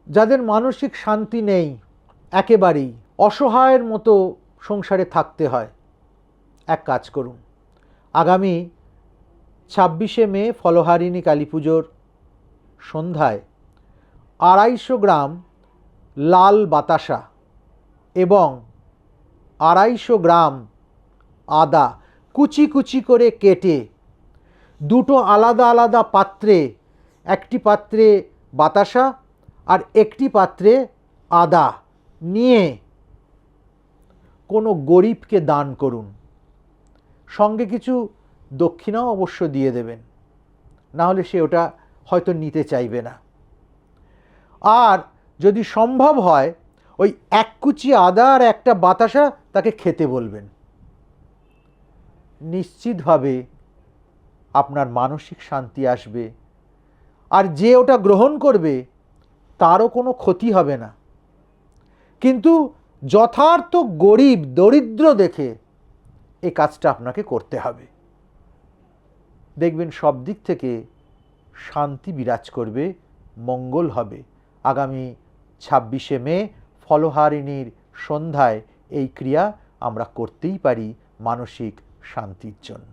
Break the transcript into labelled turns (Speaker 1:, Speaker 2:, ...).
Speaker 1: যাদের মানসিক শান্তি নেই, একেবারেই অসহায়ের মতো সংসারে থাকতে হয়, এক কাজ করুন, আগামী 26শে মে ফলহারিণী কালী পুজোর সন্ধ্যায় 250 গ্রাম লাল বাতাসা এবং 250 গ্রাম আদা কুচি কুচি করে কেটে দুটো আলাদা আলাদা পাত্রে, একটি পাত্রে বাতাসা আর একটি পাত্রে আদা নিয়ে কোনো গরিবকে দান করুন। সঙ্গে কিছু দক্ষিণাও অবশ্য দিয়ে দেবেন, না হলে সে ওটা হয়তো নিতে চাইবে না। আর যদি সম্ভব হয় ওই এক কুচি আদা আর একটা বাতাসা তাকে খেতে বলবেন। নিশ্চিতভাবে আপনার মানসিক শান্তি আসবে, আর যে ওটা গ্রহণ করবে তারও কোনো ক্ষতি হবে না। কিন্তু যথার্থ গরিব দরিদ্র দেখে এই কাজটা আপনাকে করতে হবে। দেখবেন সব দিক থেকে শান্তি বিরাজ করবে, মঙ্গল হবে। আগামী 26শে মে ফলহারিণীর সন্ধ্যায় এই ক্রিয়া আমরা করতেই পারি মানসিক শান্তির জন্য।